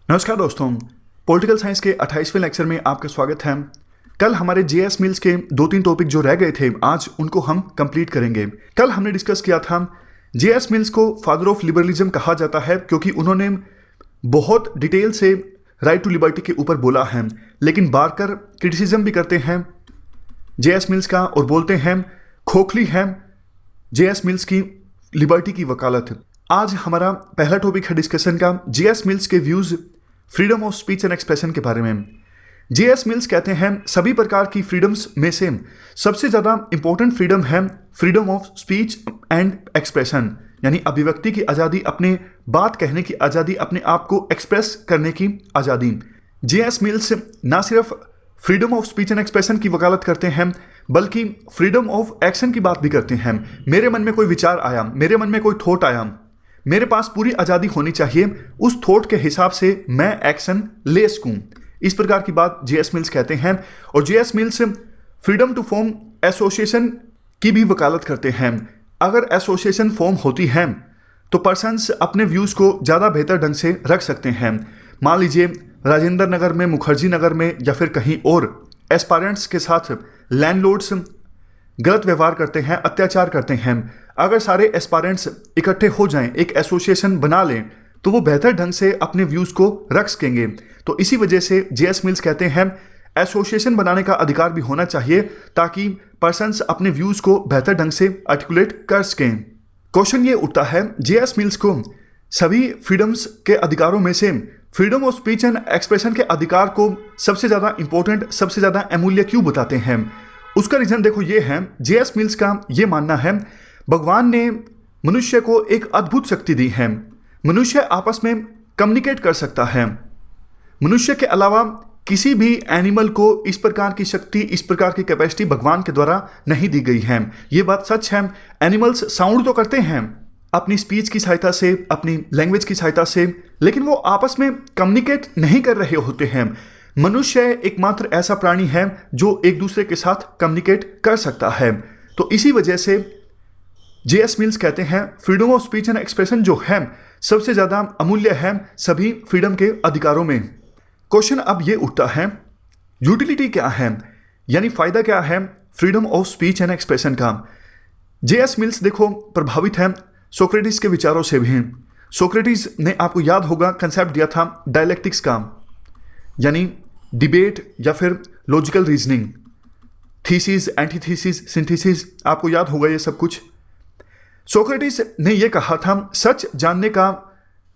नमस्कार दोस्तों, political science के 28वें लेक्चर में आपका स्वागत है। कल हमारे जेएस मिल्स के 2-3 टॉपिक जो रह गए थे, आज उनको हम कंप्लीट करेंगे। कल हमने डिस्कस किया था जेएस मिल्स को फादर ऑफ लिबरलिज्म कहा जाता है क्योंकि उन्होंने बहुत डिटेल से राइट टू लिबर्टी के ऊपर बोला है, लेकिन बारकर क्रिटिसिज्म भी करते हैं जेएस मिल्स का और बोलते हैं खोखली है जेएस मिल्स की लिबर्टी की वकालत। आज हमारा पहला टॉपिक है डिस्कशन का जेएस मिल्स के views freedom of speech and expression के बारे में। जेएस मिल्स कहते हैं सभी प्रकार की फ्रीडम्स में से सबसे ज़्यादा इंपॉर्टेंट फ्रीडम है freedom of speech and expression, यानी अभिव्यक्ति की आज़ादी, अपने बात कहने की आज़ादी, अपने आप को एक्सप्रेस करने की आज़ादी। जेएस मिल्स ना सिर्फ freedom of speech and expression की वकालत करते हैं बल्कि फ्रीडम ऑफ एक्शन की बात भी करते हैं। मेरे मन में कोई विचार आया, मेरे मन में कोई थॉट आया, मेरे पास पूरी आज़ादी होनी चाहिए उस थॉट के हिसाब से मैं एक्शन ले सकूं। इस प्रकार की बात जेएस मिल्स कहते हैं। और JS Mills freedom to form association की भी वकालत करते हैं। अगर एसोसिएशन फॉर्म होती है तो पर्सन्स अपने व्यूज़ को ज़्यादा बेहतर ढंग से रख सकते हैं। मान लीजिए राजेंद्र नगर में, मुखर्जी नगर में या फिर कहीं और एस्पायरेंट्स के साथ लैंडलॉर्ड्स गलत व्यवहार करते हैं, अत्याचार करते हैं। अगर सारे एस्पायरेंट्स इकट्ठे हो जाएं, एक एसोसिएशन बना लें, तो वो बेहतर ढंग से अपने व्यूज़ को रख सकेंगे। तो इसी वजह से जेएस मिल्स कहते हैं एसोसिएशन बनाने का अधिकार भी होना चाहिए ताकि पर्सन्स अपने व्यूज़ को बेहतर ढंग से आर्टिकुलेट कर सकें। क्वेश्चन ये उठता है जेएस मिल्स को सभी फ्रीडम्स के अधिकारों में से freedom of speech and expression के अधिकार को सबसे ज़्यादा इंपॉर्टेंट, सबसे ज़्यादा अमूल्य क्यों बताते हैं? उसका रीज़न देखो ये है, जेएस मिल्स का ये मानना है भगवान ने मनुष्य को एक अद्भुत शक्ति दी है। मनुष्य आपस में कम्युनिकेट कर सकता है। मनुष्य के अलावा किसी भी एनिमल को इस प्रकार की शक्ति, इस प्रकार की कैपेसिटी भगवान के द्वारा नहीं दी गई है। ये बात सच है। एनिमल्स साउंड तो करते हैं अपनी स्पीच की सहायता से, अपनी लैंग्वेज की सहायता से, लेकिन वो आपस में कम्युनिकेट नहीं कर रहे होते हैं। मनुष्य एकमात्र ऐसा प्राणी है जो एक दूसरे के साथ कम्युनिकेट कर सकता है। तो इसी वजह से जेएस मिल्स कहते हैं freedom of speech and expression जो है सबसे ज़्यादा अमूल्य है सभी फ्रीडम के अधिकारों में। क्वेश्चन अब ये उठता है यूटिलिटी क्या है, यानी फ़ायदा क्या है freedom of speech and expression का। जेएस मिल्स देखो प्रभावित है सोक्रेटिस के विचारों से भी। सोक्रेटिस ने, आपको याद होगा, कंसेप्ट दिया था डायलेक्टिक्स का, यानी डिबेट या फिर logical reasoning, thesis, antithesis, synthesis, आपको याद होगा ये सब कुछ। सोक्रेटिस ने यह कहा था सच जानने का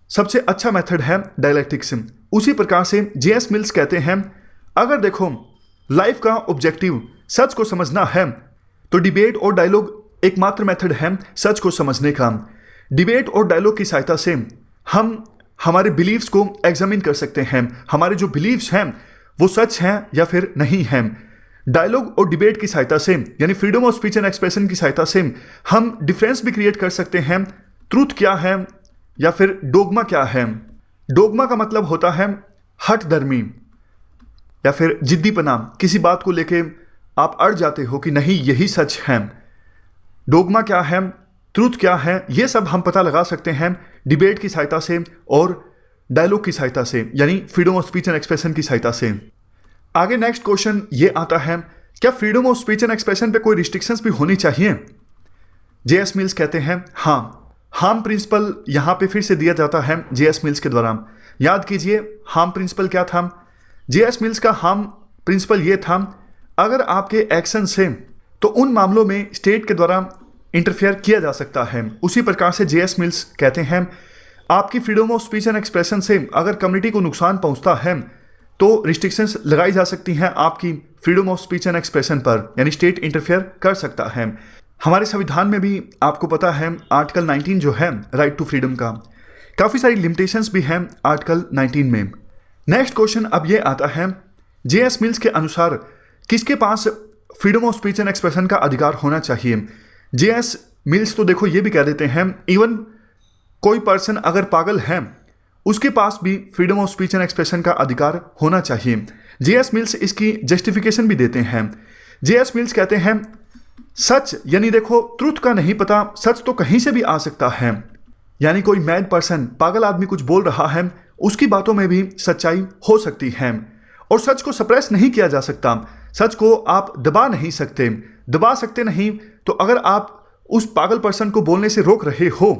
सबसे अच्छा मेथड है डायलेक्टिक्स। उसी प्रकार से जेएस मिल्स कहते हैं अगर देखो लाइफ का ऑब्जेक्टिव सच को समझना है तो डिबेट और डायलॉग एकमात्र मेथड है सच को समझने का। डिबेट और डायलॉग की सहायता से हम हमारे बिलीव्स को एग्जामिन कर सकते हैं, हमारे जो बिलीव्स हैं वो सच हैं या फिर नहीं हैं। डायलॉग और डिबेट की सहायता से, यानी freedom of speech and expression की सहायता से हम डिफरेंस भी क्रिएट कर सकते हैं। ट्रूथ क्या है या फिर डोगमा क्या है। डोगमा का मतलब होता है हठ धर्मी या फिर जिद्दीपना, किसी बात को लेके आप अड़ जाते हो कि नहीं यही सच है। डोगमा क्या है, ट्रूथ क्या है, ये सब हम पता लगा सकते हैं डिबेट की सहायता से और डायलॉग की सहायता से, यानी freedom of speech and expression की सहायता से। आगे नेक्स्ट क्वेश्चन ये आता है क्या freedom of speech and expression पे कोई रिस्ट्रिक्शंस भी होनी चाहिए? जेएस मिल्स कहते हैं हाँ। हार्म प्रिंसिपल यहाँ पे फिर से दिया जाता है जेएस मिल्स के द्वारा। याद कीजिए हार्म प्रिंसिपल क्या था। जेएस मिल्स का हार्म प्रिंसिपल ये था अगर आपके एक्शन से तो उन मामलों में स्टेट के द्वारा इंटरफेयर किया जा सकता है। उसी प्रकार से जेएस मिल्स कहते हैं आपकी freedom of speech and expression से अगर कम्युनिटी को नुकसान पहुंचता है तो रिस्ट्रिक्शंस लगाई जा सकती हैं आपकी freedom of speech and expression पर, यानी स्टेट इंटरफेयर कर सकता है। हमारे संविधान में भी आपको पता है आर्टिकल 19 जो है राइट टू फ्रीडम का, काफ़ी सारी लिमिटेशंस भी हैं आर्टिकल 19 में। नेक्स्ट क्वेश्चन अब ये आता है जेएस मिल्स के अनुसार किसके पास freedom of speech and expression का अधिकार होना चाहिए? जेएस मिल्स तो देखो ये भी कह देते हैं इवन कोई पर्सन अगर पागल है उसके पास भी freedom of speech and expression का अधिकार होना चाहिए। जेएस मिल्स इसकी जस्टिफिकेशन भी देते हैं। जेएस मिल्स कहते हैं सच, यानी देखो ट्रुथ का नहीं पता, सच तो कहीं से भी आ सकता है। यानी कोई मैड पर्सन, पागल आदमी कुछ बोल रहा है, उसकी बातों में भी सच्चाई हो सकती है। और सच को सप्रेस नहीं किया जा सकता, सच को आप दबा नहीं सकते। दबा सकते नहीं तो अगर आप उस पागल पर्सन को बोलने से रोक रहे हो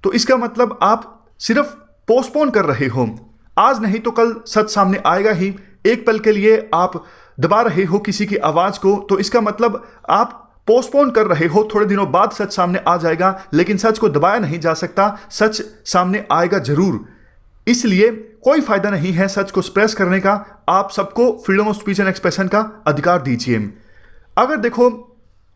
तो इसका मतलब आप सिर्फ पोस्टपोन कर रहे हो। आज नहीं तो कल सच सामने आएगा ही। एक पल के लिए आप दबा रहे हो किसी की आवाज को तो इसका मतलब आप पोस्टपोन कर रहे हो। थोड़े दिनों बाद सच सामने आ जाएगा, लेकिन सच को दबाया नहीं जा सकता, सच सामने आएगा जरूर। इसलिए कोई फायदा नहीं है सच को एक्सप्रेस करने का। आप सबको freedom of speech and expression का अधिकार दीजिए। अगर देखो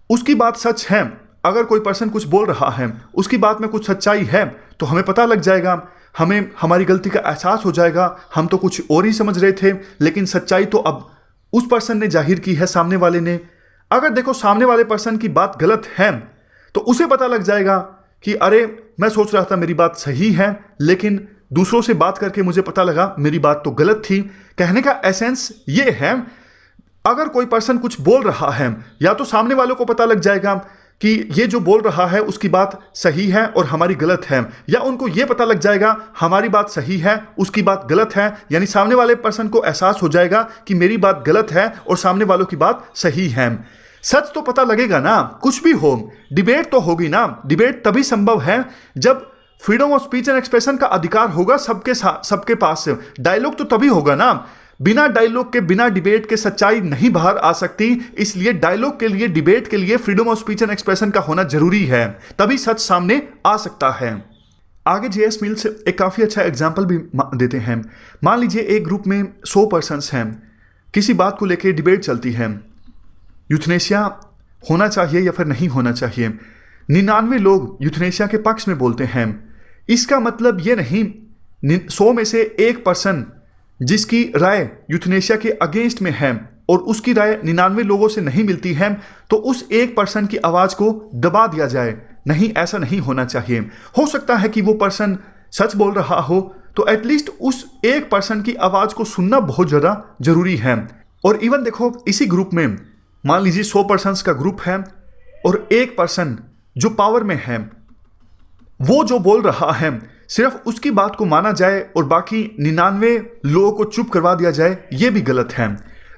उसकी बात सच है, अगर कोई पर्सन कुछ बोल रहा है, उसकी बात में कुछ सच्चाई है तो हमें पता लग जाएगा, हमें हमारी गलती का एहसास हो जाएगा। हम तो कुछ और ही समझ रहे थे, लेकिन सच्चाई तो अब उस पर्सन ने जाहिर की है, सामने वाले ने। अगर देखो सामने वाले पर्सन की बात गलत है तो उसे पता लग जाएगा कि अरे मैं सोच रहा था मेरी बात सही है, लेकिन दूसरों से बात करके मुझे पता लगा मेरी बात तो गलत थी। कहने का एसेंस ये है, अगर कोई पर्सन कुछ बोल रहा है या तो सामने वालों को पता लग जाएगा कि ये जो बोल रहा है उसकी बात सही है और हमारी गलत है, या उनको ये पता लग जाएगा हमारी बात सही है उसकी बात गलत है। यानी सामने वाले पर्सन को एहसास हो जाएगा कि मेरी बात गलत है और सामने वालों की बात सही है। सच तो पता लगेगा ना, कुछ भी हो, डिबेट तो होगी ना। डिबेट तभी संभव है जब freedom of speech and expression का अधिकार होगा सबके पास। डायलॉग तो तभी होगा ना। बिना डायलॉग के, बिना डिबेट के सच्चाई नहीं बाहर आ सकती। इसलिए डायलॉग के लिए, डिबेट के लिए freedom of speech and expression का होना जरूरी है, तभी सच सामने आ सकता है। आगे जेएस मिल्स एक काफी अच्छा एग्जाम्पल भी देते हैं। मान लीजिए एक ग्रुप में 100 पर्सन्स हैं, किसी बात को लेकर डिबेट चलती है, यूथनेशिया होना चाहिए या फिर नहीं होना चाहिए। 99 लोग यूथनेशिया के पक्ष में बोलते हैं। इसका मतलब ये नहीं 100 में से एक पर्सन जिसकी राय यूथनेशिया के अगेंस्ट में है और उसकी राय 99 लोगों से नहीं मिलती है तो उस एक पर्सन की आवाज को दबा दिया जाए। नहीं, ऐसा नहीं होना चाहिए। हो सकता है कि वो पर्सन सच बोल रहा हो तो एटलीस्ट उस एक पर्सन की आवाज को सुनना बहुत ज्यादा जरूरी है। और इवन देखो इसी ग्रुप में मान लीजिए 100 पर्सन्स का ग्रुप है और एक पर्सन जो पावर में है, वो जो बोल रहा है सिर्फ उसकी बात को माना जाए और बाकी 99 लोगों को चुप करवा दिया जाए, ये भी गलत है।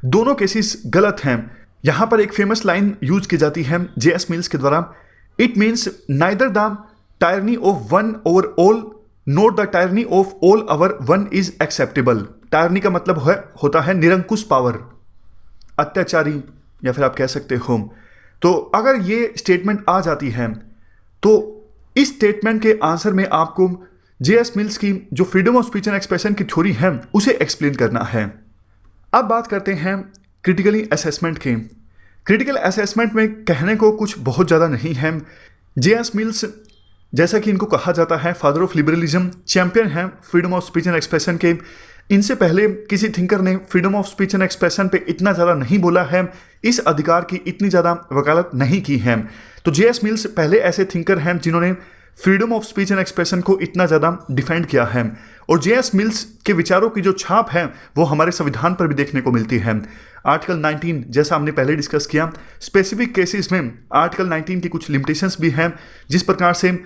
दोनों केसेस गलत हैं। यहां पर एक फेमस लाइन यूज की जाती है जेएस मिल्स के द्वारा, it means neither the tyranny of one over all note the tyranny of all over one is acceptable. Tyranny का मतलब होता है निरंकुश पावर, अत्याचारी, या फिर आप कह सकते हो। तो अगर ये स्टेटमेंट आ जाती है तो इस स्टेटमेंट के आंसर में आपको जेएस मिल्स की जो freedom of speech and expression की थ्योरी है उसे एक्सप्लेन करना है। अब बात करते हैं क्रिटिकली असेसमेंट की। क्रिटिकल असेसमेंट में कहने को कुछ बहुत ज़्यादा नहीं है। जेएस मिल्स, जैसा कि इनको कहा जाता है फादर ऑफ लिबरलिज्म, चैंपियन हैं freedom of speech and expression के। इनसे पहले किसी थिंकर ने freedom of speech and expression पे इतना ज़्यादा नहीं बोला है, इस अधिकार की इतनी ज़्यादा वकालत नहीं की है। तो जेएस मिल्स पहले ऐसे थिंकर हैं जिन्होंने freedom of speech and expression को इतना ज़्यादा डिफेंड किया है। और जेएस मिल्स के विचारों की जो छाप है वो हमारे संविधान पर भी देखने को मिलती है। आर्टिकल 19, जैसा हमने पहले डिस्कस किया, स्पेसिफिक केसेस में आर्टिकल 19 की कुछ लिमिटेशंस भी हैं, जिस प्रकार से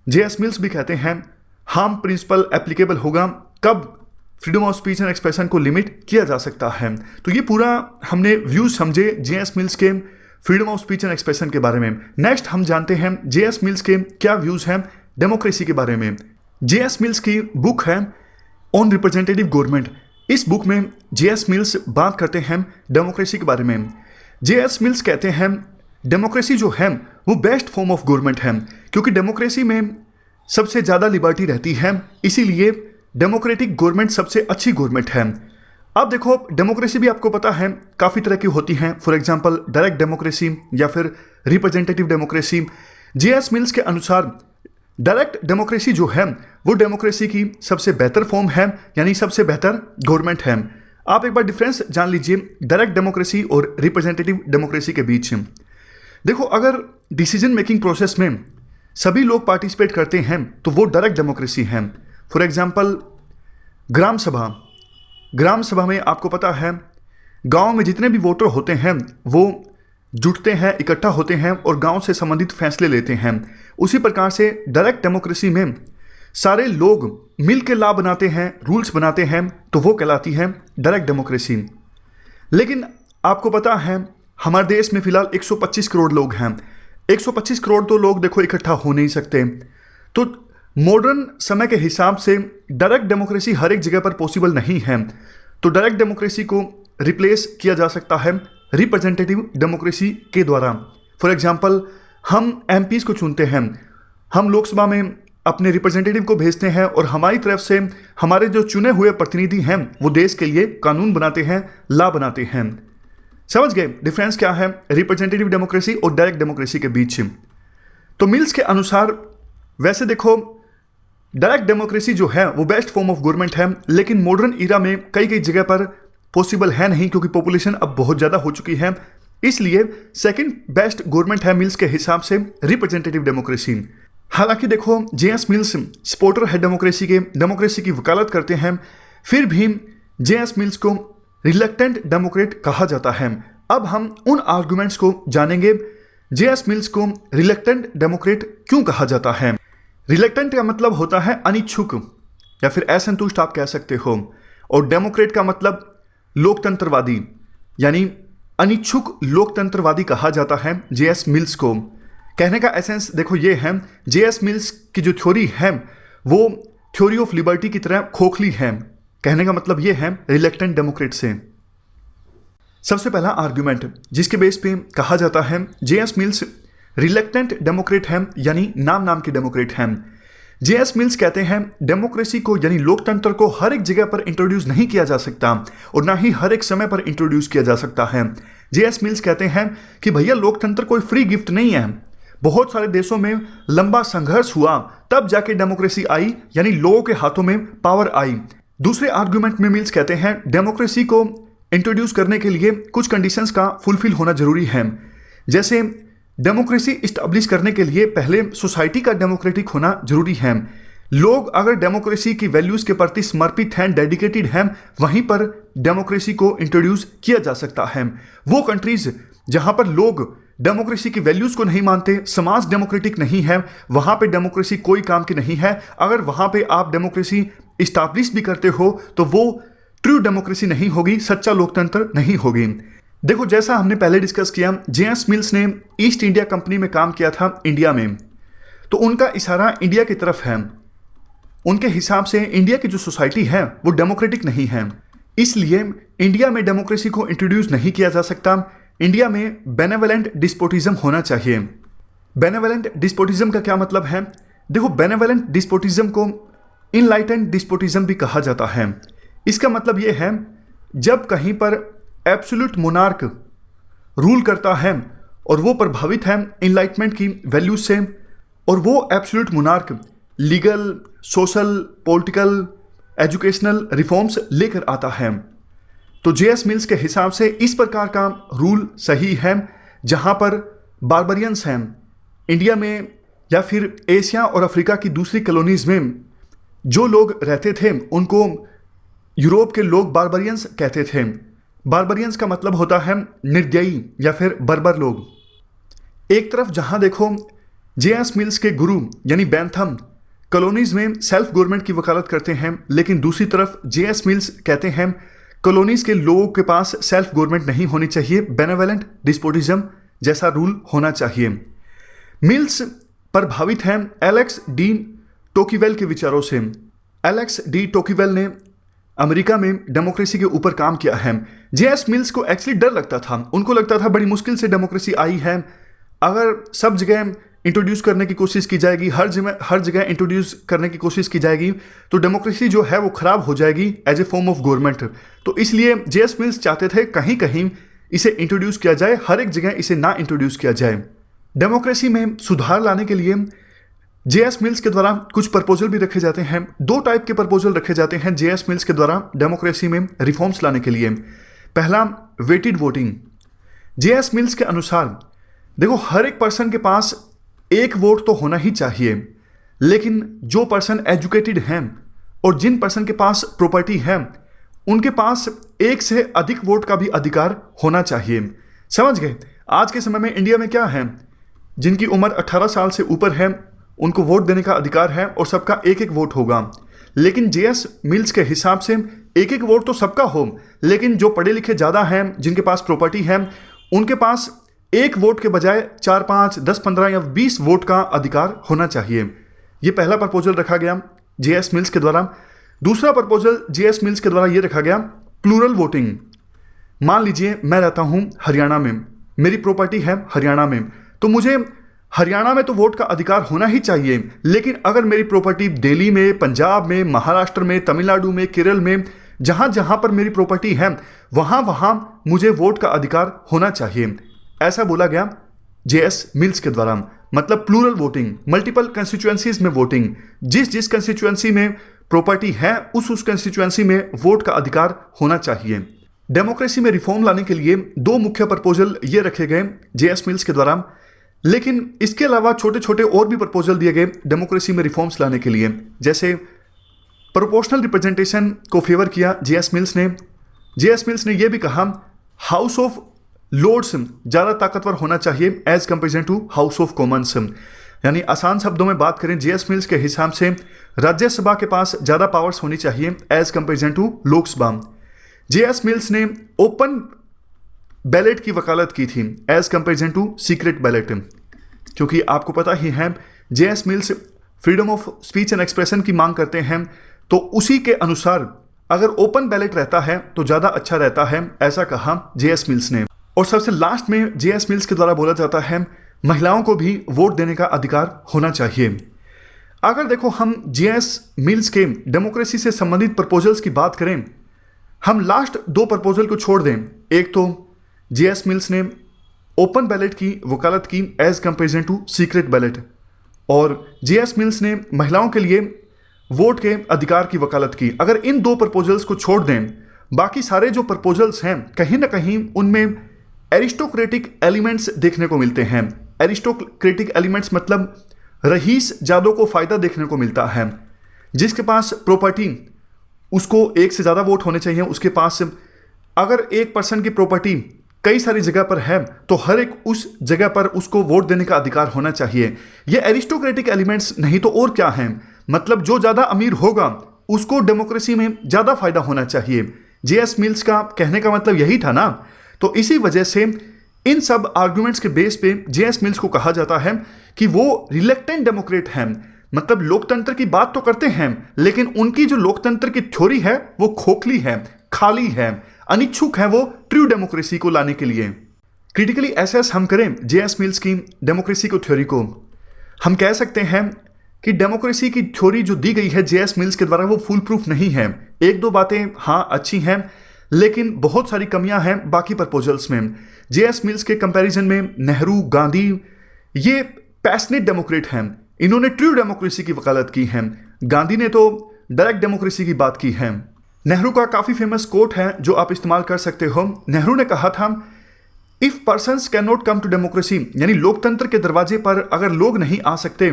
जेएस मिल्स भी कहते हैं हार्म प्रिंसिपल एप्लीकेबल होगा, कब freedom of speech and expression को लिमिट किया जा सकता है। तो ये पूरा हमने व्यूज समझे जेएस मिल्स के freedom of speech and expression के बारे में। नेक्स्ट हम जानते हैं जेएस मिल्स के क्या व्यूज हैं डेमोक्रेसी के बारे में। जेएस मिल्स की बुक है ऑन रिप्रेजेंटेटिव गवर्नमेंट। इस बुक में जेएस मिल्स बात करते हैं डेमोक्रेसी के बारे में। जेएस मिल्स कहते हैं डेमोक्रेसी जो है वो बेस्ट फॉर्म ऑफ गवर्नमेंट है, क्योंकि डेमोक्रेसी में सबसे ज़्यादा लिबर्टी रहती है, इसीलिए डेमोक्रेटिक गवर्नमेंट सबसे अच्छी गवर्नमेंट है। अब देखो डेमोक्रेसी भी आपको पता है काफ़ी तरह की होती हैं, फॉर एग्जांपल डायरेक्ट डेमोक्रेसी या फिर रिप्रेजेंटेटिव डेमोक्रेसी। जेएस मिल्स के अनुसार डायरेक्ट डेमोक्रेसी जो है वो डेमोक्रेसी की सबसे बेहतर फॉर्म है, यानी सबसे बेहतर गवर्नमेंट है। आप एक बार डिफरेंस जान लीजिए डायरेक्ट डेमोक्रेसी और रिप्रेजेंटेटिव डेमोक्रेसी के बीच। देखो अगर डिसीजन मेकिंग प्रोसेस में सभी लोग पार्टिसिपेट करते हैं तो वो डायरेक्ट डेमोक्रेसी है। फॉर एग्जांपल ग्राम सभा में आपको पता है गांव में जितने भी वोटर होते हैं वो जुटते हैं, इकट्ठा होते हैं और गांव से संबंधित फैसले लेते हैं। उसी प्रकार से डायरेक्ट डेमोक्रेसी में सारे लोग मिल के लॉ बनाते हैं, रूल्स बनाते हैं, तो वो कहलाती है डायरेक्ट डेमोक्रेसी। लेकिन आपको पता है हमारे देश में फिलहाल 125 करोड़ लोग हैं। 125 करोड़ तो लोग देखो इकट्ठा हो नहीं सकते। तो मॉडर्न समय के हिसाब से डायरेक्ट डेमोक्रेसी हर एक जगह पर पॉसिबल नहीं है। तो डायरेक्ट डेमोक्रेसी को रिप्लेस किया जा सकता है रिप्रेजेंटेटिव डेमोक्रेसी के द्वारा। फॉर एग्जांपल, हम एमपीज को चुनते हैं, हम लोकसभा में अपने रिप्रेजेंटेटिव को भेजते हैं और हमारी तरफ से हमारे जो चुने हुए प्रतिनिधि हैं वो देश के लिए कानून बनाते हैं, लॉ बनाते हैं। समझ गए डिफरेंस क्या है रिप्रेजेंटेटिव डेमोक्रेसी और डायरेक्ट डेमोक्रेसी के बीच। तो मिल्स के अनुसार वैसे देखो डायरेक्ट डेमोक्रेसी जो है वो बेस्ट फॉर्म ऑफ गवर्नमेंट है, लेकिन मॉडर्न इरा में कई कई जगह पर पॉसिबल है नहीं, क्योंकि पॉपुलेशन अब बहुत ज़्यादा हो चुकी है। इसलिए सेकंड बेस्ट गवर्नमेंट है मिल्स के हिसाब से रिप्रेजेंटेटिव डेमोक्रेसी। हालांकि देखो जेएस मिल्स सपोर्टर है डेमोक्रेसी की वकालत करते हैं, फिर भी जेएस मिल्स को रिलक्टेंट डेमोक्रेट कहा जाता है। अब हम उन आर्गुमेंट्स को जानेंगे जेएस मिल्स को रिलक्टेंट डेमोक्रेट क्यों कहा जाता है। रिलक्टेंट का मतलब होता है अनिच्छुक या फिर असंतुष्ट आप कह सकते हो, और डेमोक्रेट का मतलब लोकतंत्रवादी, यानी अनिच्छुक लोकतंत्रवादी कहा जाता है जेएस मिल्स को। कहने का एसेंस देखो ये है, जेएस मिल्स की जो थ्योरी है वो थ्योरी ऑफ लिबर्टी की तरह खोखली है। कहने का मतलब ये है रिलक्टेंट डेमोक्रेट से। सबसे पहला आर्गुमेंट जिसके बेस पे कहा जाता है जेएस मिल्स रिलक्टेंट डेमोक्रेट है, यानी नाम के डेमोक्रेट हैं। जेएस मिल्स कहते हैं डेमोक्रेसी को यानी लोकतंत्र को हर एक जगह पर इंट्रोड्यूस नहीं किया जा सकता और ना ही हर एक समय पर इंट्रोड्यूस किया जा सकता है। जेएस मिल्स कहते हैं कि भैया लोकतंत्र कोई फ्री गिफ्ट नहीं है, बहुत सारे देशों में लंबा संघर्ष हुआ तब जाके डेमोक्रेसी आई, यानी लोगों के हाथों में पावर आई। दूसरे आर्गुमेंट में मिल्स कहते हैं डेमोक्रेसी को इंट्रोड्यूस करने के लिए कुछ कंडीशंस का फुलफिल होना जरूरी है। जैसे डेमोक्रेसी इस्टेब्लिश करने के लिए पहले सोसाइटी का डेमोक्रेटिक होना जरूरी है। लोग अगर डेमोक्रेसी की वैल्यूज के प्रति समर्पित हैं, डेडिकेटेड हैं, वहीं पर डेमोक्रेसी को इंट्रोड्यूस किया जा सकता है। वो कंट्रीज जहां पर लोग डेमोक्रेसी की वैल्यूज को नहीं मानते, समाज डेमोक्रेटिक नहीं है, वहां पे डेमोक्रेसी कोई काम की नहीं है। अगर वहां पे आप डेमोक्रेसी इस्टेब्लिश भी करते हो तो वो ट्रू डेमोक्रेसी नहीं होगी, सच्चा लोकतंत्र नहीं होगी। देखो जैसा हमने पहले डिस्कस किया, जेएस मिल्स ने ईस्ट इंडिया कंपनी में काम किया था इंडिया में, तो उनका इशारा इंडिया की तरफ है। उनके हिसाब से इंडिया की जो सोसाइटी है वो डेमोक्रेटिक नहीं है, इसलिए इंडिया में डेमोक्रेसी को इंट्रोड्यूस नहीं किया जा सकता। इंडिया में बेनेवलेंट डिस्पोटिज्म होना चाहिए। बेनेवलेंट डिस्पोटिज्म का क्या मतलब है? देखो बेनेवलेंट डिस्पोटिज्म को इनलाइटेंड डिस्पोटिज्म भी कहा जाता है। इसका मतलब यह है जब कहीं पर एब्सोल्यूट मोनार्क रूल करता है और वो प्रभावित है इनलाइटमेंट की वैल्यूज से, और वो absolute monarch legal, social, political, educational reforms लेकर आता है। तो जेएस मिल्स के हिसाब से इस प्रकार का रूल सही है जहां पर बार्बरियंस हैं इंडिया में या फिर एशिया और अफ्रीका की दूसरी कॉलोनीज में जो लोग रहते थे उनको यूरोप के लोग बार्बरियंस कहते थे। बार्बरियंस का मतलब होता है निर्दयी या फिर बर्बर लोग। एक तरफ जहां देखो जेएस मिल्स के गुरु यानी बेंथम कॉलोनीज में सेल्फ गवर्नमेंट की वकालत करते हैं, लेकिन दूसरी तरफ जेएस मिल्स कहते हैं कॉलोनीज के लोगों के पास सेल्फ गवर्नमेंट नहीं होनी चाहिए, बेनेवलेंट डिस्पोटिज्म जैसा रूल होना चाहिए। मिल्स प्रभावित हैं एलेक्स डी टोकीवेल के विचारों से। एलेक्स डी टोकीवेल ने अमेरिका में डेमोक्रेसी के ऊपर काम किया है। जेएस मिल्स को एक्चुअली डर लगता था, उनको लगता था बड़ी मुश्किल से डेमोक्रेसी आई है, अगर सब जगह इंट्रोड्यूस करने की कोशिश की जाएगी, हर जगह इंट्रोड्यूस करने की कोशिश की जाएगी तो डेमोक्रेसी जो है वो खराब हो जाएगी as a form of government. तो इसलिए जेएस मिल्स चाहते थे कहीं कहीं इसे इंट्रोड्यूस किया जाए, हर एक जगह इसे ना इंट्रोड्यूस किया जाए। डेमोक्रेसी में सुधार लाने के लिए जेएस मिल्स के द्वारा कुछ प्रपोजल भी रखे जाते हैं। दो टाइप के प्रपोजल रखे जाते हैं जेएस मिल्स के द्वारा डेमोक्रेसी में रिफॉर्म्स लाने के लिए। पहला वेटेड वोटिंग। जेएस मिल्स के अनुसार देखो हर एक पर्सन के पास एक वोट तो होना ही चाहिए, लेकिन जो पर्सन एजुकेटेड हैं और जिन पर्सन के पास प्रॉपर्टी है उनके पास एक से अधिक वोट का भी अधिकार होना चाहिए। समझ गए? आज के समय में इंडिया में क्या है, जिनकी उम्र 18 साल से ऊपर है उनको वोट देने का अधिकार है और सबका एक एक वोट होगा। लेकिन जेएस मिल्स के हिसाब से एक एक वोट तो सबका हो, लेकिन जो पढ़े लिखे ज़्यादा हैं, जिनके पास प्रॉपर्टी है, उनके पास एक वोट के बजाय 4, 5, 10, 15 या 20 वोट का अधिकार होना चाहिए। ये पहला प्रपोजल रखा गया जेएस मिल्स के द्वारा। दूसरा प्रपोजल जेएस मिल्स के द्वारा ये रखा गया प्लूरल वोटिंग। मान लीजिए मैं रहता हूँ हरियाणा में, मेरी प्रॉपर्टी है हरियाणा में, तो मुझे हरियाणा में तो वोट का अधिकार होना ही चाहिए। लेकिन अगर मेरी प्रॉपर्टी दिल्ली में, पंजाब में, महाराष्ट्र में, तमिलनाडु में, केरल में, जहां जहां पर मेरी प्रॉपर्टी है, वहां वहां मुझे वोट का अधिकार होना चाहिए। ऐसा बोला गया जेएस मिल्स के द्वारा। मतलब प्लूरल वोटिंग, मल्टीपल कंस्टिट्यूएंसीज में वोटिंग, जिस जिस कंस्टिट्यूएंसी में प्रॉपर्टी है उस कंस्टिट्यूएंसी में वोट का अधिकार होना चाहिए। डेमोक्रेसी में रिफॉर्म लाने के लिए दो मुख्य प्रपोजल ये रखे गए जेएस मिल्स के द्वारा। लेकिन इसके अलावा छोटे छोटे और भी प्रपोजल दिए गए डेमोक्रेसी में रिफॉर्म्स लाने के लिए। जैसे प्रोपोर्शनल रिप्रेजेंटेशन को फेवर किया जेएस मिल्स ने। जेएस मिल्स ने यह भी कहा हाउस ऑफ लॉर्ड्स ज़्यादा ताकतवर होना चाहिए as comparison to House of Commons. यानी आसान शब्दों में बात करें, जेएस मिल्स के हिसाब से राज्यसभा के पास ज़्यादा पावर्स होनी चाहिए as comparison to Lok Sabha. JS Mills ने ओपन बैलेट की वकालत की थी as comparison to secret ballot, क्योंकि आपको पता ही है JS Mills freedom of speech and expression की मांग करते हैं। तो उसी के अनुसार अगर ओपन बैलेट रहता है तो ज़्यादा अच्छा रहता है, ऐसा कहा जेएस मिल्स ने। और सबसे लास्ट में जेएस मिल्स के द्वारा बोला जाता है महिलाओं को भी वोट देने का अधिकार होना चाहिए। अगर देखो हम जेएस मिल्स के डेमोक्रेसी से संबंधित प्रपोजल्स की बात करें, हम लास्ट दो प्रपोजल को छोड़ दें। एक तो जेएस मिल्स ने ओपन बैलेट की वकालत की as comparison to secret ballot, और जेएस मिल्स ने महिलाओं के लिए वोट के अधिकार की वकालत की। अगर इन दो प्रपोजल्स को छोड़ दें, बाकी सारे जो प्रपोजल्स हैं कहीं ना कहीं उनमें एरिस्टोक्रेटिक एलिमेंट्स देखने को मिलते हैं। एरिस्टोक्रेटिक एलिमेंट्स मतलब रईस जादों को फायदा देखने को मिलता है। जिसके पास प्रॉपर्टी उसको एक से ज़्यादा वोट होने चाहिए उसके पास। अगर एक पर्सन की प्रॉपर्टी कई सारी जगह पर है तो हर एक उस जगह पर उसको वोट देने का अधिकार होना चाहिए। ये एरिस्टोक्रेटिक एलिमेंट्स नहीं तो और क्या हैं। मतलब जो ज़्यादा अमीर होगा उसको डेमोक्रेसी में ज़्यादा फायदा होना चाहिए। जेएस मिल्स का कहने का मतलब यही था ना। तो इसी वजह से इन सब आर्गुमेंट्स के बेस पे जेएस मिल्स को कहा जाता है कि वो रिलेक्टेंट डेमोक्रेट हैं। मतलब लोकतंत्र की बात तो करते हैं, लेकिन उनकी जो लोकतंत्र की थ्योरी है वो खोखली है, खाली है, अनिच्छुक है वो ट्रू डेमोक्रेसी को लाने के लिए। क्रिटिकली एसेस हम करें जेएस मिल्स की डेमोक्रेसी को थ्योरी को, हम कह सकते हैं कि डेमोक्रेसी की थ्योरी जो दी गई है जेएस मिल्स के द्वारा वो फुल प्रूफ नहीं है। एक दो बातें हाँ अच्छी हैं, लेकिन बहुत सारी कमियां हैं बाकी प्रपोजल्स में। जेएस मिल्स के कंपैरिजन में नेहरू, गांधी ये पैशनेट डेमोक्रेट हैं। इन्होंने ट्रू डेमोक्रेसी की वकालत की है। गांधी ने तो डायरेक्ट डेमोक्रेसी की बात की है। नेहरू का काफ़ी फेमस कोट है जो आप इस्तेमाल कर सकते हो। नेहरू ने कहा था if persons can not come to democracy, यानी लोकतंत्र के दरवाजे पर अगर लोग नहीं आ सकते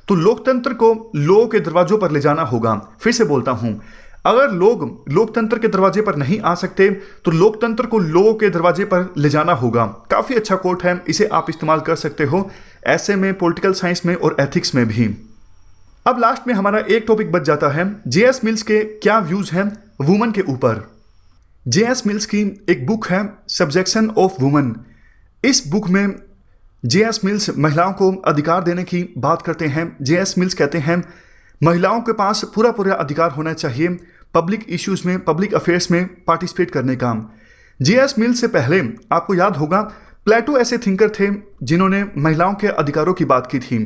तो लोकतंत्र को लोगों के दरवाजों पर ले जाना होगा। फिर से बोलता हूँ, अगर लोग लोकतंत्र के दरवाजे पर नहीं आ सकते तो लोकतंत्र को लोगों के दरवाजे पर ले जाना होगा। काफ़ी अच्छा कोट है, इसे आप इस्तेमाल कर सकते हो ऐसे में, पॉलिटिकल साइंस में और एथिक्स में भी। अब लास्ट में हमारा एक टॉपिक बच जाता है जेएस मिल्स के क्या व्यूज हैं वुमन के ऊपर। जेएस मिल्स की एक बुक है सब्जेक्शन ऑफ वुमन। इस बुक में जेएस मिल्स महिलाओं को अधिकार देने की बात करते हैं। जेएस मिल्स कहते हैं महिलाओं के पास पूरा पूरा अधिकार होना चाहिए पब्लिक इश्यूज में, पब्लिक अफेयर्स में पार्टिसिपेट करने का। जेएस मिल्स से पहले आपको याद होगा प्लेटो ऐसे थिंकर थे जिन्होंने महिलाओं के अधिकारों की बात की थी।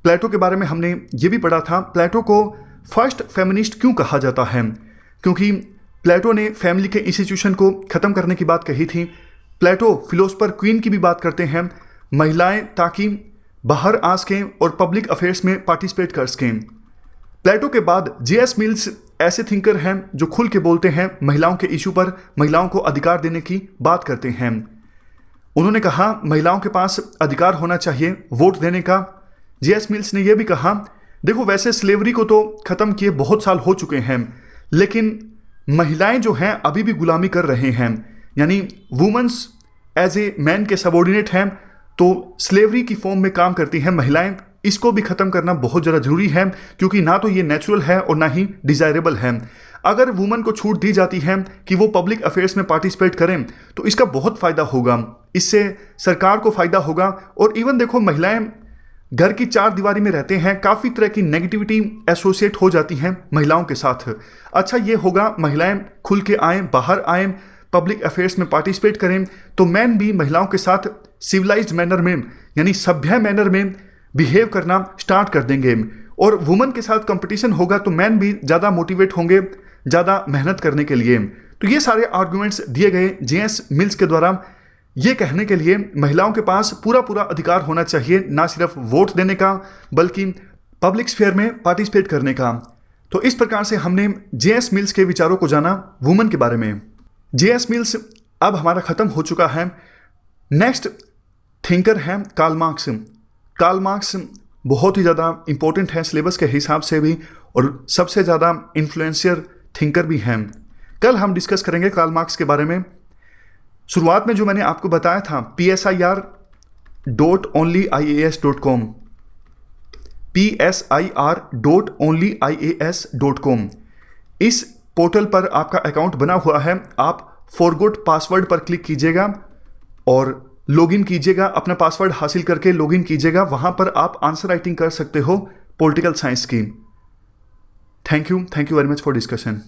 प्लेटो के बारे में हमने ये भी पढ़ा था, प्लेटो को फर्स्ट फेमिनिस्ट क्यों कहा जाता है, क्योंकि प्लेटो ने फैमिली के इंस्टीट्यूशन को ख़त्म करने की बात कही थी। प्लेटो फिलोसफर क्वीन की भी बात करते हैं, महिलाएं ताकि बाहर आ सकें और पब्लिक अफेयर्स में पार्टिसिपेट कर सकें। प्लेटो के बाद जेएस मिल्स ऐसे थिंकर हैं जो खुल के बोलते हैं महिलाओं के इशू पर, महिलाओं को अधिकार देने की बात करते हैं। उन्होंने कहा महिलाओं के पास अधिकार होना चाहिए वोट देने का। जेएस मिल्स ने यह भी कहा देखो वैसे स्लेवरी को तो ख़त्म किए बहुत साल हो चुके हैं, लेकिन महिलाएं जो हैं अभी भी गुलामी कर रहे हैं, यानी वुमेन्स एज ए मैन के सबॉर्डिनेट हैं, तो स्लेवरी की फॉर्म में काम करती हैं महिलाएं। इसको भी ख़त्म करना बहुत ज़्यादा ज़रूरी है, क्योंकि ना तो ये नेचुरल है और ना ही डिज़ायरेबल है। अगर वुमन को छूट दी जाती है कि वो पब्लिक अफेयर्स में पार्टिसिपेट करें तो इसका बहुत फ़ायदा होगा, इससे सरकार को फ़ायदा होगा। और इवन देखो, महिलाएं घर की चार दीवारी में रहते हैं, काफ़ी तरह की नेगेटिविटी एसोसिएट हो जाती हैं महिलाओं के साथ। अच्छा ये होगा, महिलाएं खुल के आएँ, बाहर आएँ, पब्लिक अफेयर्स में पार्टिसिपेट करें, तो मैन भी महिलाओं के साथ सिविलाइज्ड मैनर में, यानी सभ्य मैनर में बिहेव करना स्टार्ट कर देंगे। और वुमन के साथ कंपटीशन होगा तो मैन भी ज़्यादा मोटिवेट होंगे ज़्यादा मेहनत करने के लिए। तो ये सारे आर्गुमेंट्स दिए गए जेएस मिल्स के द्वारा ये कहने के लिए महिलाओं के पास पूरा पूरा अधिकार होना चाहिए, ना सिर्फ वोट देने का बल्कि पब्लिक स्फीयर में पार्टिसिपेट करने का। तो इस प्रकार से हमने जेएस मिल्स के विचारों को जाना वुमन के बारे में। जेएस मिल्स अब हमारा ख़त्म हो चुका है। नेक्स्ट थिंकर है कार्ल मार्क्स। कार्ल मार्क्स बहुत ही ज़्यादा इंपॉर्टेंट है सिलेबस के हिसाब से भी, और सबसे ज़्यादा इन्फ्लुएंशियर थिंकर भी हैं। कल हम डिस्कस करेंगे कार्ल मार्क्स के बारे में। शुरुआत में जो मैंने आपको बताया था psir.onlyias.com, psir.onlyias.com, इस पोर्टल पर आपका अकाउंट बना हुआ है। आप फॉरगॉट पासवर्ड पर क्लिक कीजिएगा और लॉगिन कीजिएगा, अपना पासवर्ड हासिल करके लॉगिन कीजिएगा। वहां पर आप आंसर राइटिंग कर सकते हो पॉलिटिकल साइंस की। Thank you very much for discussion.